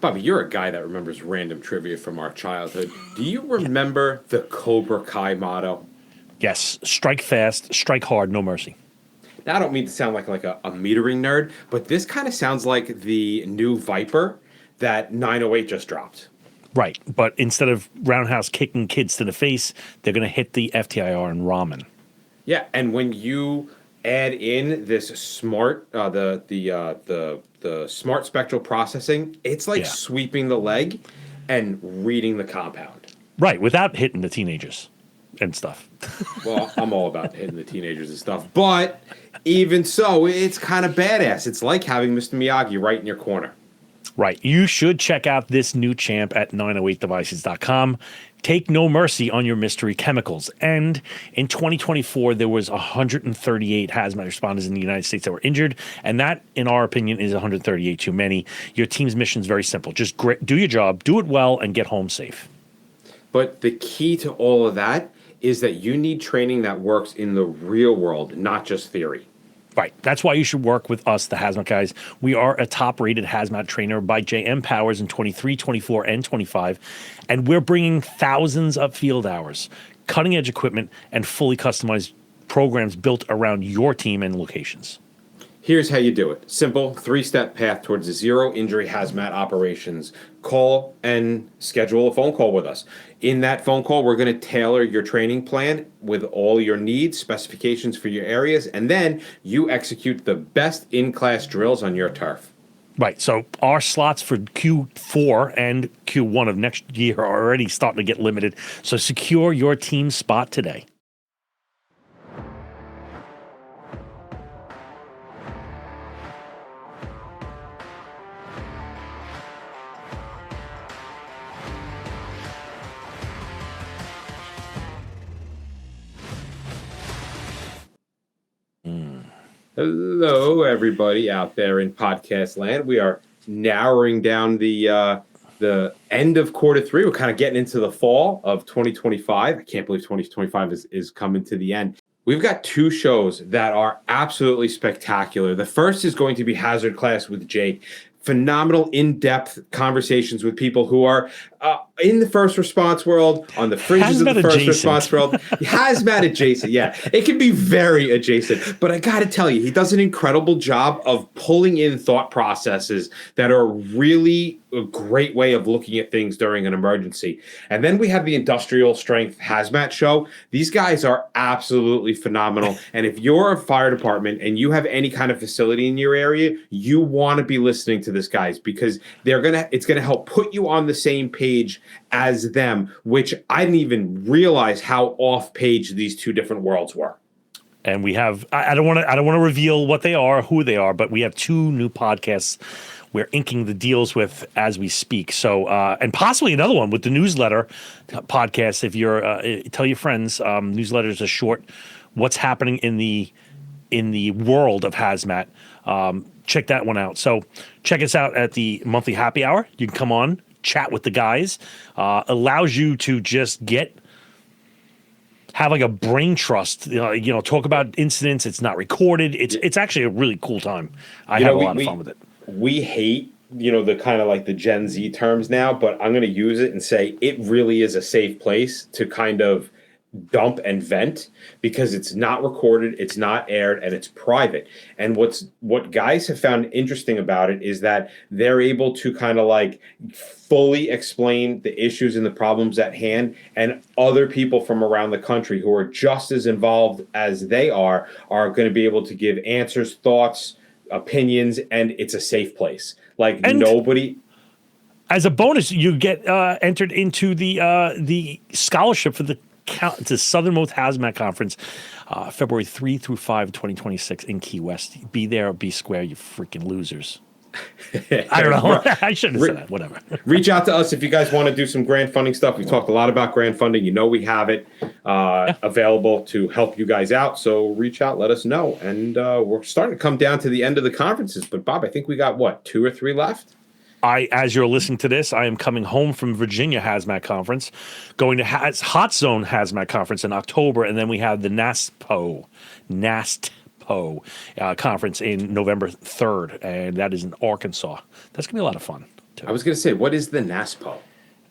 Bobby, you're a guy that remembers random trivia from our childhood. Do you remember the Cobra Kai motto? Yes, strike fast, strike hard, no mercy. Now, I don't mean to sound like a metering nerd, but this kind of sounds like the new Viper that 908 just dropped. Right, but instead of roundhouse kicking kids to the face, they're going to hit the FTIR and ramen. Yeah, and when you add in this smart, the smart spectral processing, it's like sweeping the leg and reading the compound. Right, without hitting the teenagers and stuff. Well, I'm all about hitting the teenagers and stuff, but even so, it's kind of badass. It's like having Mr. Miyagi right in your corner. Right. You should check out this new champ at 908devices.com. Take no mercy on your mystery chemicals. And in 2024, there was 138 hazmat responders in the United States that were injured. And that, in our opinion, is 138 too many. Your team's mission is very simple. Just do your job, do it well, and get home safe. But the key to all of that is that you need training that works in the real world, not just theory. Right. That's why you should work with us, the Hazmat Guys. We are a top-rated hazmat trainer by JM Powers in 23, 24, and 25, and we're bringing thousands of field hours, cutting-edge equipment, and fully customized programs built around your team and locations. Here's how you do it. Simple, 3-step path towards a zero-injury hazmat operations. Call and schedule a phone call with us. In that phone call, we're going to tailor your training plan with all your needs, specifications for your areas, and then you execute the best in-class drills on your turf. Right. So our slots for Q4 and Q1 of next year are already starting to get limited. So secure your team spot today. Hello, everybody out there in podcast land. We are narrowing down the end of quarter three. We're kind of getting into the fall of 2025. I can't believe 2025 is coming to the end. We've got two shows that are absolutely spectacular. The first is going to be Hazard Class with Jake. Phenomenal, in-depth conversations with people who are in the first response world, on the fringes of the first response world. Hazmat adjacent, yeah. It can be very adjacent. But I got to tell you, he does an incredible job of pulling in thought processes that are really a great way of looking at things during an emergency. And then we have the industrial strength hazmat show. These guys are absolutely phenomenal. And if you're a fire department and you have any kind of facility in your area, you want to be listening to this, guys, because it's gonna help put you on the same page as them, which I didn't even realize how off page these two different worlds were. And we have I don't want to reveal what they are, who they are, but we have two new podcasts we're inking the deals with as we speak. So and possibly another one with the newsletter podcast. If you're tell your friends, newsletter is a short what's happening in the world of hazmat. Check that one out. So check us out at the monthly happy hour. You can come on, chat with the guys. Allows you to just have like a brain trust, talk about incidents. It's not recorded. It's actually a really cool time. I have a lot of fun with it. We hate, the kind of like the Gen Z terms now, but I'm going to use it and say it really is a safe place to kind of dump and vent because it's not recorded, it's not aired, and it's private. And what guys have found interesting about it is that they're able to kind of like fully explain the issues and the problems at hand, and other people from around the country who are just as involved as they are going to be able to give answers, thoughts, opinions, and it's a safe place. Like, and nobody. As a bonus, you get entered into the scholarship for the Southernmost Hazmat Conference, February 3 through 5, 2026 in Key West. Be there or be square, you freaking losers. I don't know. I shouldn't have said that. Whatever. Reach out to us if you guys want to do some grant funding stuff. We talked a lot about grant funding. We have it available to help you guys out. So reach out, let us know. And we're starting to come down to the end of the conferences. But Bob, I think we got 2 or 3 left? As you're listening to this, I am coming home from Virginia Hazmat Conference, going to Hot Zone Hazmat Conference in October, and then we have the NASPO conference in November 3rd, and that is in Arkansas. That's going to be a lot of fun. I was going to say, what is the NASPO?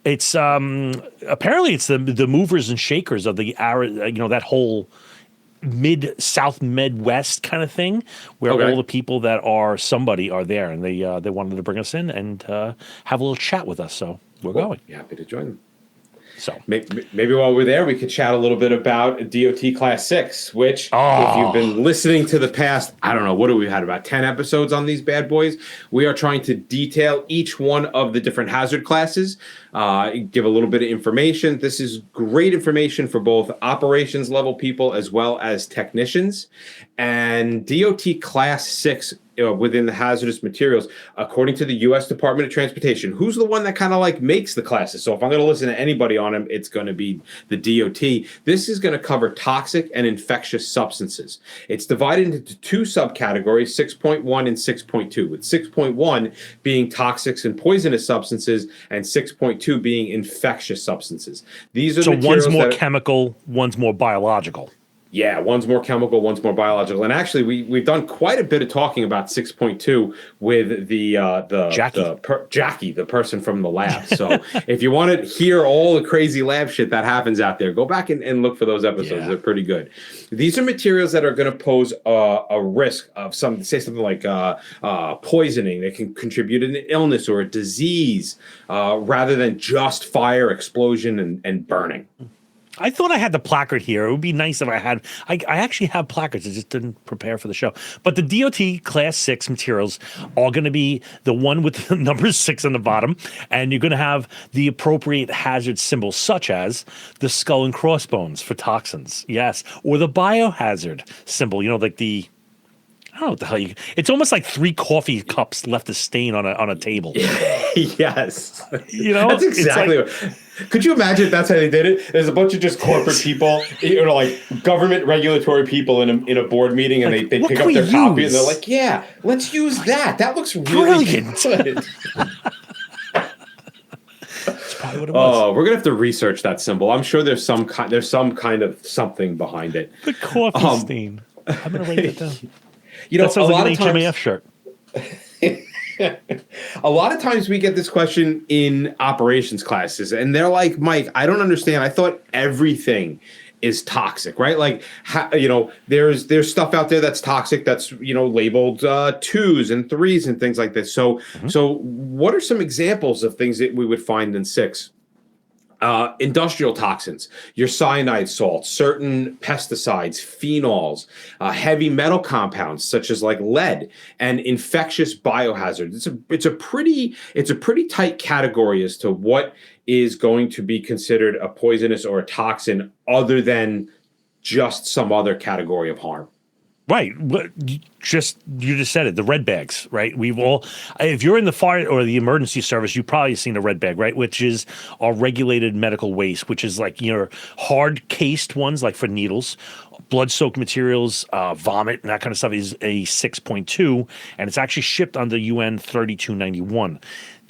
It's apparently it's the movers and shakers of that whole South Midwest kind of thing, where all the people that are somebody are there, and they wanted to bring us in and have a little chat with us. So we're going. Yeah, happy to join them. So maybe while we're there, we could chat a little bit about DOT Class 6, which if you've been listening to the past, I don't know, what do we had, about 10 episodes on these bad boys? We are trying to detail each one of the different hazard classes, give a little bit of information. This is great information for both operations level people as well as technicians. And DOT Class 6 within the hazardous materials, according to the U.S. Department of Transportation, who's the one that kind of like makes the classes. So if I'm going to listen to anybody on them, it's going to be the DOT. This is going to cover toxic and infectious substances. It's divided into two subcategories, 6.1 and 6.2, with 6.1 being toxics and poisonous substances and 6.2 being infectious substances. These are one's more chemical, one's more biological. Yeah, one's more chemical, one's more biological. And actually, we've done quite a bit of talking about 6.2 with Jackie, the person from the lab. So if you want to hear all the crazy lab shit that happens out there, go back and look for those episodes. Yeah. They're pretty good. These are materials that are going to pose a risk of something like poisoning. They can contribute an illness or a disease rather than just fire, explosion, and burning. I thought I had the placard here. It would be nice if I had. I actually have placards. I just didn't prepare for the show. But the DOT Class 6 materials are going to be the one with the number 6 on the bottom, and you're going to have the appropriate hazard symbols, such as the skull and crossbones for toxins, yes, or the biohazard symbol. Like the. I don't know what the hell it's almost like 3 coffee cups left a stain on a table. Yes. That's exactly what. Could you imagine if that's how they did it? There's a bunch of just corporate people, like government regulatory people in a board meeting, and they pick up their copy and they're like, yeah, let's use that. That looks really good. That's probably what it was. Oh, we're gonna have to research that symbol. I'm sure there's some kind of something behind it. The coffee stain. I'm gonna write that down. That sounds like an HMAF shirt. A lot of times we get this question in operations classes, and they're like, Mike, I don't understand. I thought everything is toxic, right? Like, there's stuff out there that's toxic that's, labeled 2s and 3s and things like this. So, So what are some examples of things that we would find in 6? Industrial toxins, your cyanide salts, certain pesticides, phenols, heavy metal compounds such as like lead, and infectious biohazards. It's a pretty tight category as to what is going to be considered a poisonous or a toxin other than just some other category of harm. Right. You just said it, the red bags, right? If you're in the fire or the emergency service, you've probably seen a red bag, right? Which is our regulated medical waste, which is like your hard cased ones, like for needles, blood soaked materials, vomit, and that kind of stuff is a 6.2, and it's actually shipped under UN 3291.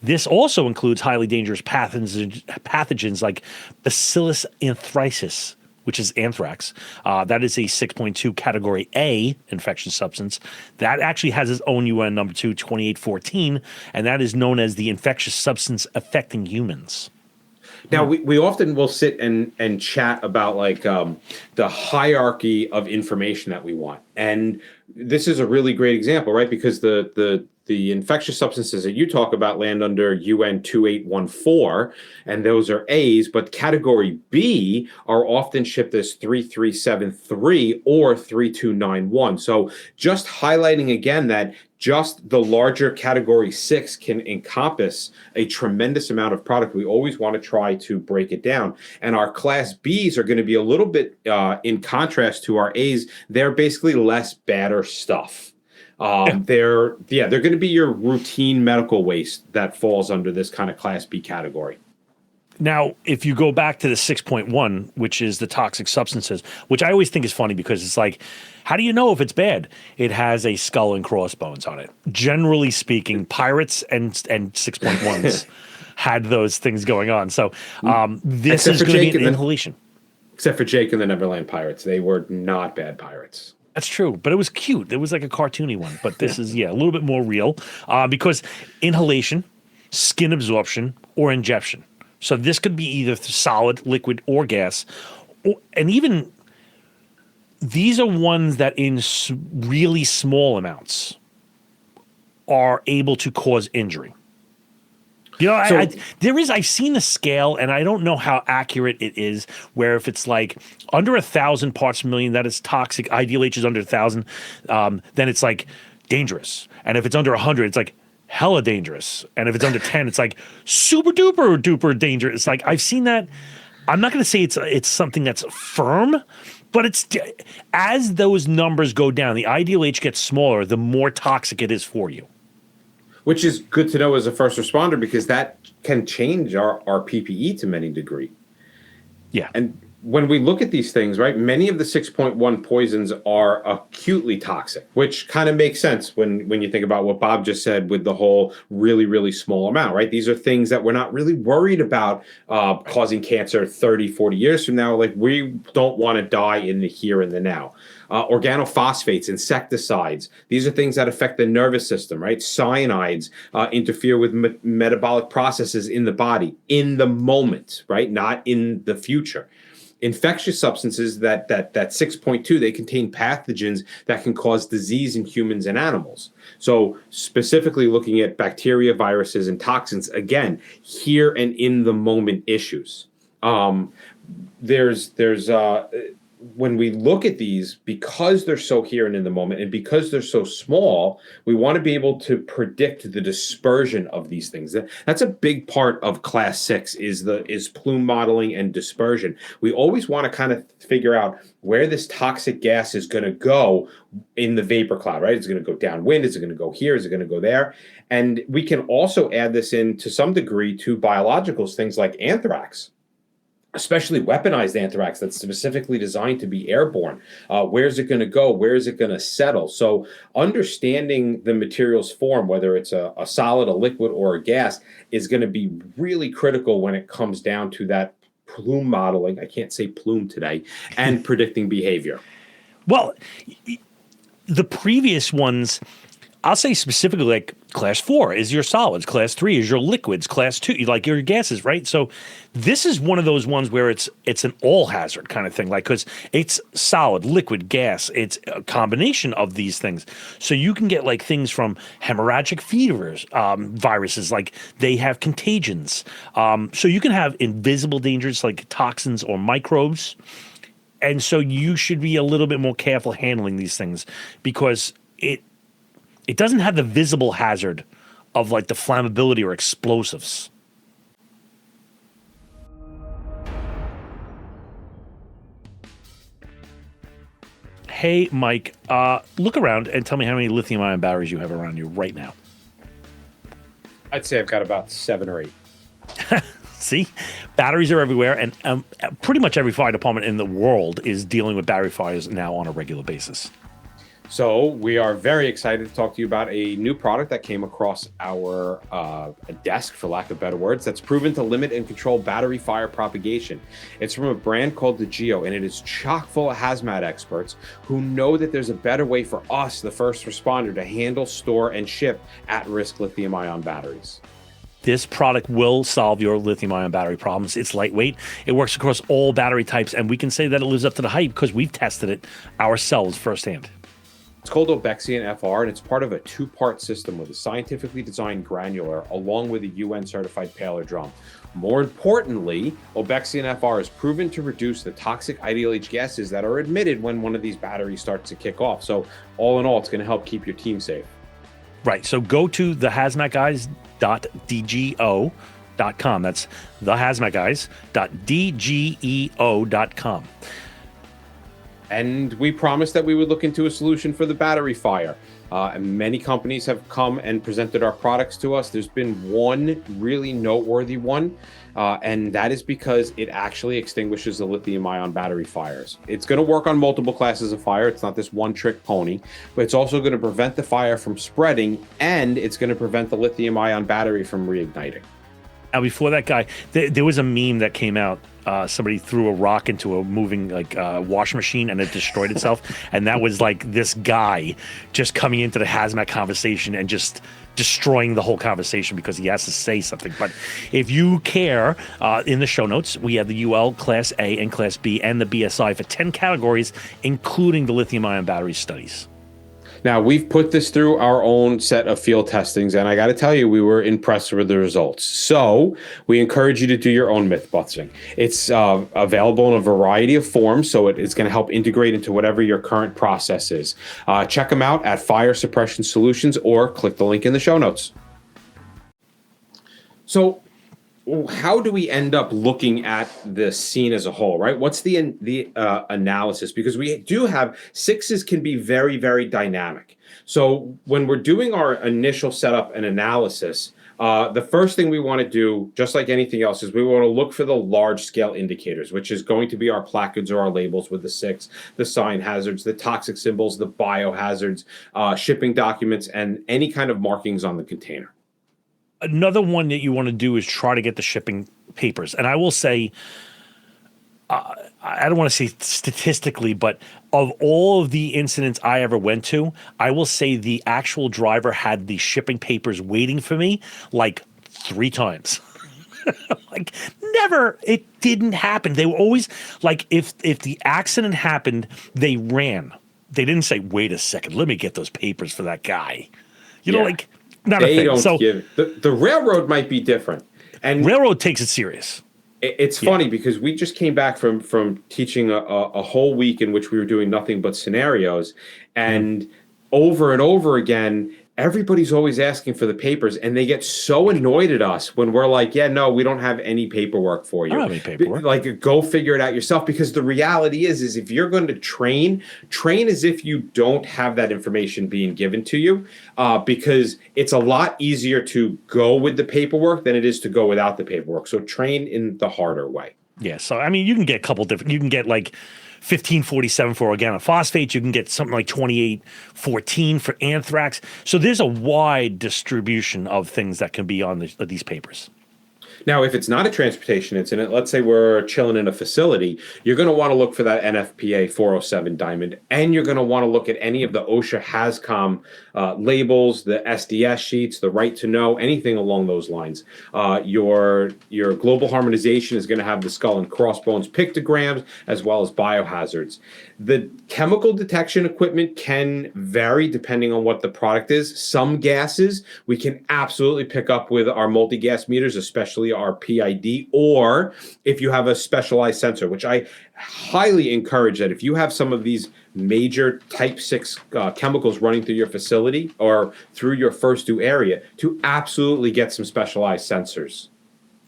This also includes highly dangerous pathogens like Bacillus anthracis, which is anthrax. That is a 6.2 category A infectious substance. That actually has its own UN number 2814, and that is known as the infectious substance affecting humans. Now, we often will sit and chat about like the hierarchy of information that we want. And this is a really great example, right? Because the infectious substances that you talk about land under UN 2814, and those are A's, but category B are often shipped as 3373 or 3291. So just highlighting again that just the larger category 6 can encompass a tremendous amount of product. We always want to try to break it down. And our class Bs are going to be a little bit in contrast to our A's. They're basically less badder stuff. They're going to be your routine medical waste that falls under this kind of class B category. Now, if you go back to the 6.1, which is the toxic substances, which I always think is funny because it's like, how do you know if it's bad? It has a skull and crossbones on it. Generally speaking, pirates and 6.1s had those things going on. So this is going to be an inhalation. Except for Jake and the Neverland Pirates. They were not bad pirates. That's true, but it was cute. It was like a cartoony one, but this is, a little bit more real because inhalation skin absorption, or injection. So this could be either solid, liquid, or gas. And even these are ones that in really small amounts are able to cause injury. I've seen a scale, and I don't know how accurate it is, where if it's like under 1,000 parts per million, that is toxic. Ideal H is under 1,000, then it's like dangerous. And if it's under 100, it's like hella dangerous. And if it's under 10, it's like super duper duper dangerous. It's like, I've seen that. I'm not going to say it's something that's firm, but it's as those numbers go down, the ideal H gets smaller, the more toxic it is for you. Which is good to know as a first responder, because that can change our PPE to many degree. Yeah. And when we look at these things, right, many of the 6.1 poisons are acutely toxic, which kind of makes sense when you think about what Bob just said with the whole really, really small amount, right? These are things that we're not really worried about causing cancer 30, 40 years from now. Like, we don't want to die in the here and the now. Organophosphates, insecticides, these are things that affect the nervous system, right? Cyanides interfere with metabolic processes in the body in the moment, right? Not in the future. Infectious substances, that 6.2, they contain pathogens that can cause disease in humans and animals. So specifically looking at bacteria, viruses, and toxins, again, here and in the moment issues. When we look at these, because they're so here and in the moment, and because they're so small, we want to be able to predict the dispersion of these things. That's a big part of Class 6 is plume modeling and dispersion. We always want to kind of figure out where this toxic gas is going to go in the vapor cloud, right? Is it going to go downwind? Is it going to go here? Is it going to go there? And we can also add this in to some degree to biologicals, things like anthrax. Especially weaponized anthrax that's specifically designed to be airborne. Where's it going to go? Where is it going to settle? So understanding the material's form, whether it's a solid, a liquid, or a gas, is going to be really critical when it comes down to that plume modeling. I can't say plume today, and predicting behavior. Well, the previous ones, I'll say specifically, like Class 4 is your solids, Class 3 is your liquids, Class 2 like your gases, right? So this is one of those ones where it's an all hazard kind of thing, like, because it's solid, liquid, gas, it's a combination of these things. So you can get like things from hemorrhagic fevers, viruses, like they have contagions. So you can have invisible dangers like toxins or microbes. And so you should be a little bit more careful handling these things, because it doesn't have the visible hazard of like the flammability or explosives. Hey, Mike, look around and tell me how many lithium-ion batteries you have around you right now. I'd say I've got about 7 or 8. See, batteries are everywhere, and pretty much every fire department in the world is dealing with battery fires now on a regular basis. So we are very excited to talk to you about a new product that came across our desk, for lack of better words, that's proven to limit and control battery fire propagation. It's from a brand called the Geo, and it is chock full of hazmat experts who know that there's a better way for us, the first responder, to handle, store, and ship at-risk lithium-ion batteries. This product will solve your lithium-ion battery problems. It's lightweight. It works across all battery types, and we can say that it lives up to the hype because we've tested it ourselves firsthand. It's called ObexionFR, and it's part of a 2-part system with a scientifically designed granular along with a UN-certified paler drum. More importantly, ObexionFR is proven to reduce the toxic ideal H gases that are emitted when one of these batteries starts to kick off. So all in all, it's going to help keep your team safe. Right. So go to thehazmatguys.dgo.com. That's thehazmatguys.dgeo.com. And we promised that we would look into a solution for the battery fire. And many companies have come and presented our products to us. There's been one really noteworthy one, and that is because it actually extinguishes the lithium-ion battery fires. It's going to work on multiple classes of fire. It's not this one-trick pony, but it's also going to prevent the fire from spreading, and it's going to prevent the lithium-ion battery from reigniting. Now, before that guy, there was a meme that came out. Somebody threw a rock into a moving washing machine and it destroyed itself. And that was like this guy just coming into the hazmat conversation and just destroying the whole conversation because he has to say something. But if you care, in the show notes, we have the UL Class A and Class B and the BSI for 10 categories, including the lithium-ion battery studies. Now, we've put this through our own set of field testings, and I got to tell you, we were impressed with the results. So we encourage you to do your own myth busting. It's available in a variety of forms, so it's going to help integrate into whatever your current process is. Check them out at Fire Suppression Solutions or click the link in the show notes. So how do we end up looking at the scene as a whole, right? What's the analysis? Because we do have sixes can be very, very dynamic. So when we're doing our initial setup and analysis, the first thing we want to do, just like anything else, is we want to look for the large scale indicators, which is going to be our placards or our labels with the six, the sign hazards, the toxic symbols, the biohazards, shipping documents, and any kind of markings on the container. Another one that you want to do is try to get the shipping papers. And I will say, I don't want to say statistically, but of all of the incidents I ever went to, I will say the actual driver had the shipping papers waiting for me like 3 times. Like never, it didn't happen. They were always like, if the accident happened, they ran. They didn't say, wait a second, let me get those papers for that guy. You know, like, not they a thing. Don't so give the railroad might be different, and railroad takes it serious. It's funny because we just came back from teaching a whole week in which we were doing nothing but scenarios, and over and over again, everybody's always asking for the papers, and they get so annoyed at us when we're like, yeah, no, we don't have any paperwork for you. I don't have any paperwork. Like, go figure it out yourself, because the reality is if you're going to train as if you don't have that information being given to you, because it's a lot easier to go with the paperwork than it is to go without the paperwork. So train in the harder way. Yeah. So, I mean, you can get a couple different, you can get like 1547 for organophosphates. You can get something like 2814 for anthrax. So there's a wide distribution of things that can be on these papers. Now, if it's not a transportation incident, let's say we're chilling in a facility, you're going to want to look for that NFPA 407 diamond, and you're going to want to look at any of the OSHA HAZCOM labels, the SDS sheets, the right to know, anything along those lines. Your global harmonization is going to have the skull and crossbones pictograms as well as biohazards. The chemical detection equipment can vary depending on what the product is. Some gases we can absolutely pick up with our multi-gas meters, especially our PID, or if you have a specialized sensor, which I highly encourage that if you have some of these major type 6 chemicals running through your facility or through your first due area, to absolutely get some specialized sensors.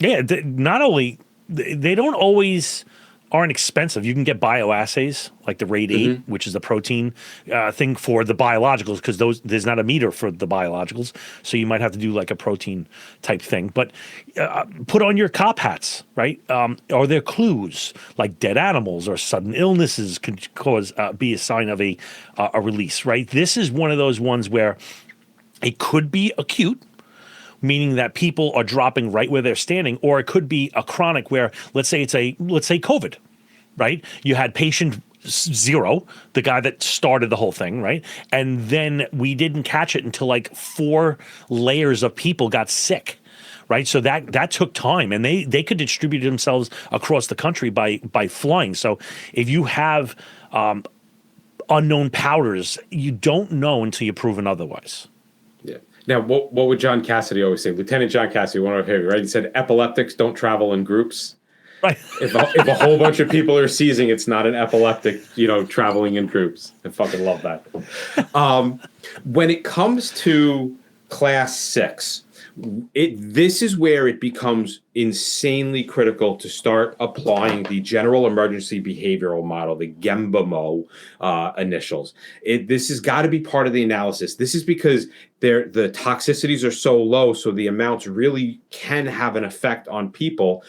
Yeah, not only, they don't always aren't expensive. You can get bioassays like the RAID 8, which is the protein thing for the biologicals, because there's not a meter for the biologicals, so you might have to do like a protein type thing. But put on your cop hats, right? Are there clues like dead animals or sudden illnesses could be a sign of a release, right? This is one of those ones where it could be acute, meaning that people are dropping right where they're standing, or it could be a chronic where, let's say COVID, right? You had patient 0, the guy that started the whole thing, right? And then we didn't catch it until like 4 layers of people got sick, right? So that took time, and they could distribute themselves across the country by flying. So if you have unknown powders, you don't know until you're proven otherwise. Yeah. Now, what would John Cassidy always say? Lieutenant John Cassidy, one of our favorite, right? He said, epileptics don't travel in groups. Right. If a whole bunch of people are seizing, it's not an epileptic, traveling in groups. I fucking love that. When it comes to Class 6, this is where it becomes insanely critical to start applying the General Emergency Behavioral Model, the GEMBAMO initials. This has got to be part of the analysis. This is because the toxicities are so low, so the amounts really can have an effect on people,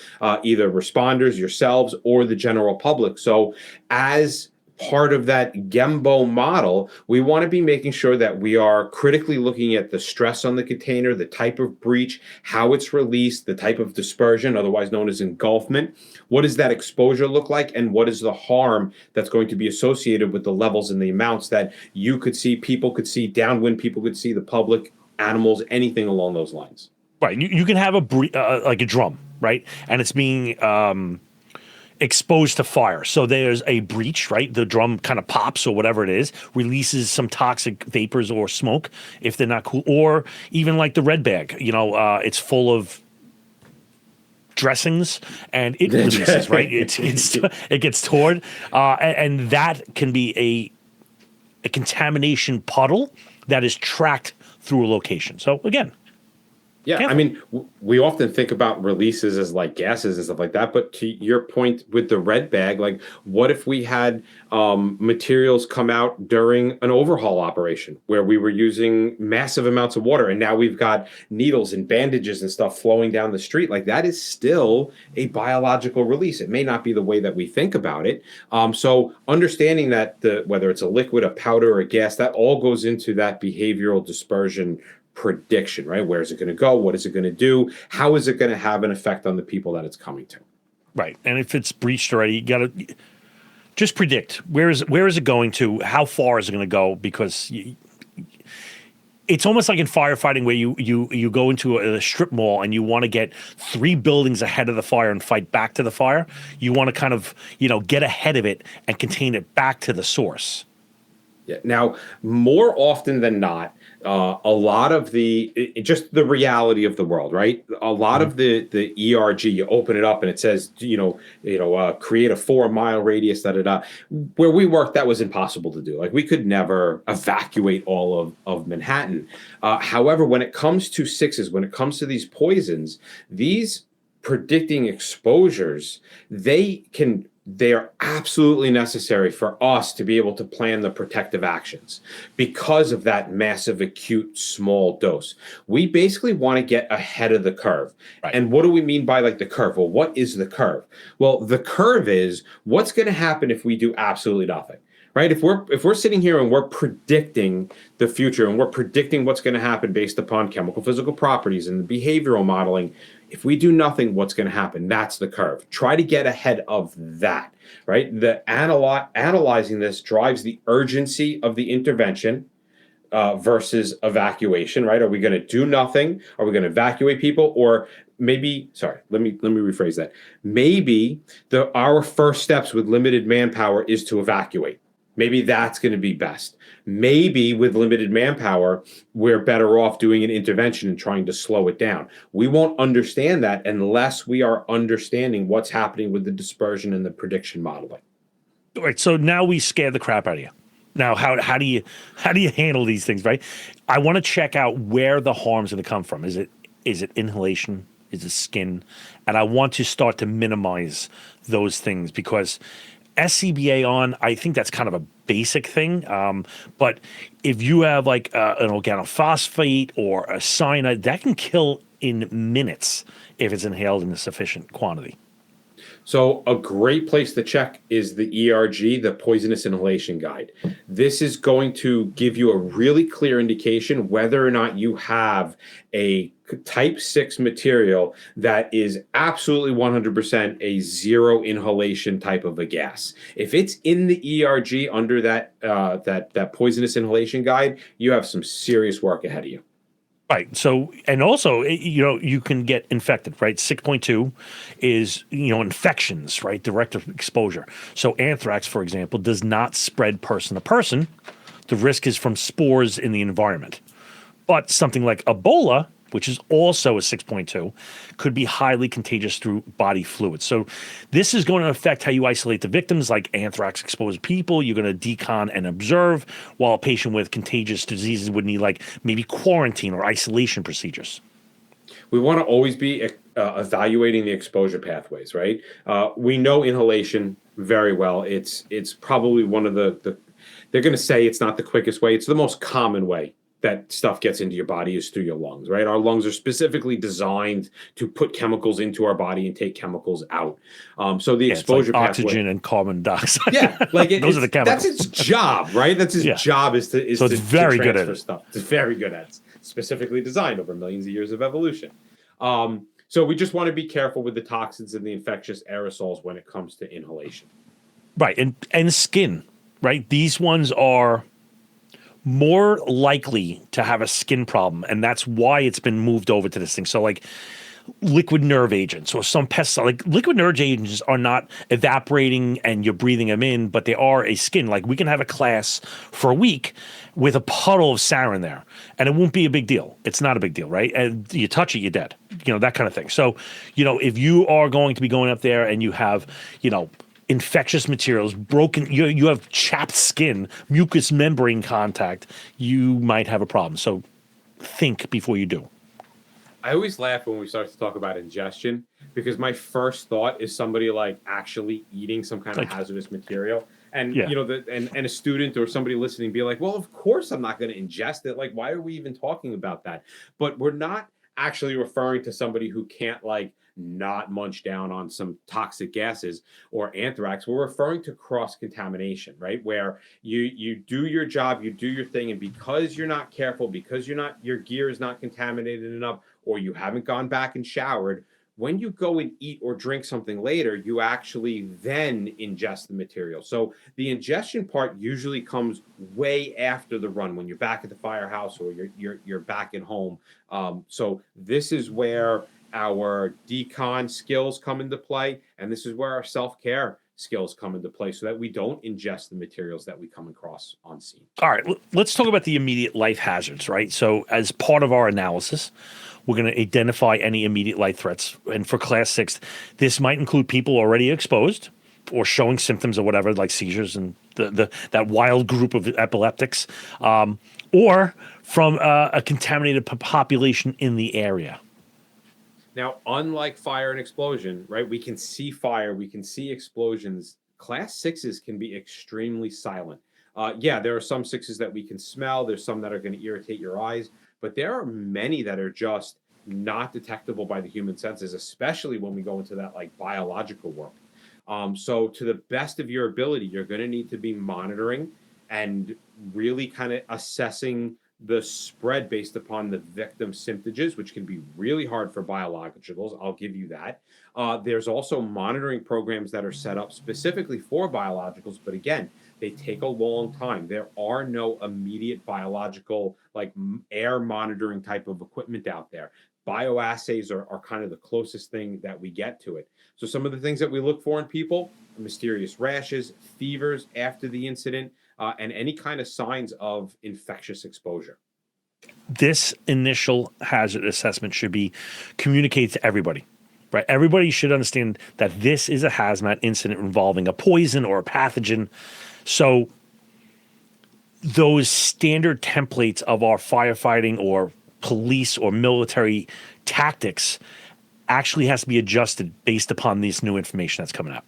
either responders, yourselves, or the general public. So as part of that Gembo model, we want to be making sure that we are critically looking at the stress on the container, the type of breach, how it's released, the type of dispersion, otherwise known as engulfment. What does that exposure look like? And what is the harm that's going to be associated with the levels and the amounts that you could see, people could see, downwind people could see, the public, animals, anything along those lines. Right. You can have like a drum, right? And it's being exposed to fire. So there's a breach, right? The drum kind of pops or whatever it is, releases some toxic vapors or smoke if they're not cool. Or even like the red bag, it's full of dressings and it releases, right? It gets stored. And that can be a contamination puddle that is tracked through a location. So again, yeah, careful. I mean, we often think about releases as like gases and stuff like that. But to your point with the red bag, like what if we had materials come out during an overhaul operation where we were using massive amounts of water and now we've got needles and bandages and stuff flowing down the street? Like that is still a biological release. It may not be the way that we think about it. So understanding that whether it's a liquid, a powder, or a gas, that all goes into that behavioral dispersion prediction, right? Where is it going to go? What is it going to do? How is it going to have an effect on the people that it's coming to? Right. And if it's breached already, you got to just predict where is it going to? How far is it going to go? Because it's almost like in firefighting where you go into a strip mall and you want to get 3 buildings ahead of the fire and fight back to the fire. You want to kind of, get ahead of it and contain it back to the source. Yeah. Now, more often than not, a lot of just the reality of the world, right? A lot of the ERG, you open it up and it says, create a 4-mile radius, Where we work, that was impossible to do. Like we could never evacuate all of Manhattan. However, when it comes to 6s, when it comes to these poisons, these predicting exposures, they are absolutely necessary for us to be able to plan the protective actions because of that massive acute small dose. We basically want to get ahead of the curve. Right. And what do we mean by like the curve? Well, what is the curve? Well, the curve is what's going to happen if we do absolutely nothing. Right? If we're sitting here and we're predicting the future and we're predicting what's going to happen based upon chemical physical properties and the behavioral modeling, if we do nothing, what's going to happen? That's the curve. Try to get ahead of that, right? The analyzing this drives the urgency of the intervention versus evacuation, right? Are we going to do nothing? Are we going to evacuate people? Or maybe, let me rephrase that. Maybe our first steps with limited manpower is to evacuate. Maybe that's going to be best. Maybe with limited manpower, we're better off doing an intervention and trying to slow it down. We won't understand that unless we are understanding what's happening with the dispersion and the prediction modeling. All right. So now we scare the crap out of you. Now, how do you handle these things, right? I want to check out where the harm's going to come from. Is it inhalation? Is it skin? And I want to start to minimize those things because SCBA I think that's kind of a basic thing. But if you have like an organophosphate or a cyanide, that can kill in minutes if it's inhaled in a sufficient quantity. So a great place to check is the ERG, the Poisonous Inhalation Guide. This is going to give you a really clear indication whether or not you have a type 6 material that is absolutely 100% a zero inhalation type of a gas. If it's in the ERG under that Poisonous Inhalation Guide, you have some serious work ahead of you. Right. So, and also, you can get infected, right? 6.2 is, infections, right? Direct exposure. So anthrax, for example, does not spread person to person. The risk is from spores in the environment. But something like Ebola, which is also a 6.2, could be highly contagious through body fluids. So this is going to affect how you isolate the victims, like anthrax-exposed people. You're going to decon and observe, while a patient with contagious diseases would need like maybe quarantine or isolation procedures. We want to always be evaluating the exposure pathways, right? We know inhalation very well. It's probably one of they're going to say it's not the quickest way. It's the most common way that stuff gets into your body is through your lungs, right? Our lungs are specifically designed to put chemicals into our body and take chemicals out. So the exposure it's like pathway, oxygen and carbon dioxide. yeah, like Those are the chemicals. that's its job, right? That's its Yeah. job is to So it's very good at transfer it. stuff. It's very good at it. It's specifically designed over millions of years of evolution. So we just want to be careful with the toxins and the infectious aerosols when it comes to inhalation. Right, and skin, right? These ones are more likely to have a skin problem, and that's why it's been moved over to this thing. So like liquid nerve agents or some pests, like liquid nerve agents are not evaporating and you're breathing them in, but they are a skin. Like we can have a class for a week with a puddle of sarin there and it won't be a big deal. It's not a big deal, right? And you touch it, you're dead, that kind of thing. So, if you are going to be going up there and you have, infectious materials, broken, you have chapped skin, mucous membrane contact, you might have a problem. So think before you do. I always laugh when we start to talk about ingestion because my first thought is somebody like actually eating some kind of hazardous material. And, and a student or somebody listening be like, well, of course I'm not going to ingest it. Like, why are we even talking about that? But we're not actually referring to somebody who can't not munch down on some toxic gases or anthrax. We're referring to cross-contamination, right? Where you do your job, you do your thing, and because you're not careful, because your gear is not contaminated enough, or you haven't gone back and showered, when you go and eat or drink something later, you actually then ingest the material. So the ingestion part usually comes way after the run, when you're back at the firehouse or you're back at home. So this is where our decon skills come into play, and this is where our self-care skills come into play so that we don't ingest the materials that we come across on scene. All right, let's talk about the immediate life hazards, right? So as part of our analysis, we're going to identify any immediate life threats. And for Class 6, this might include people already exposed or showing symptoms or whatever, like seizures and that wild group of epileptics, or from a contaminated population in the area. Now, unlike fire and explosion, right, we can see fire, we can see explosions. Class 6s can be extremely silent. There are some 6s that we can smell. There's some that are going to irritate your eyes. But there are many that are just not detectable by the human senses, especially when we go into that biological work. So to the best of your ability, you're going to need to be monitoring and really kind of assessing the spread based upon the victim symptoms, which can be really hard for biologicals. I'll give you that. There's also monitoring programs that are set up specifically for biologicals, but again, they take a long time. There are no immediate biological, air monitoring type of equipment out there. Bioassays are kind of the closest thing that we get to it. So some of the things that we look for in people: mysterious rashes, fevers after the incident, and any kind of signs of infectious exposure. This initial hazard assessment should be communicated to everybody, right? Everybody should understand that this is a hazmat incident involving a poison or a pathogen. So those standard templates of our firefighting or police or military tactics actually has to be adjusted based upon this new information that's coming out.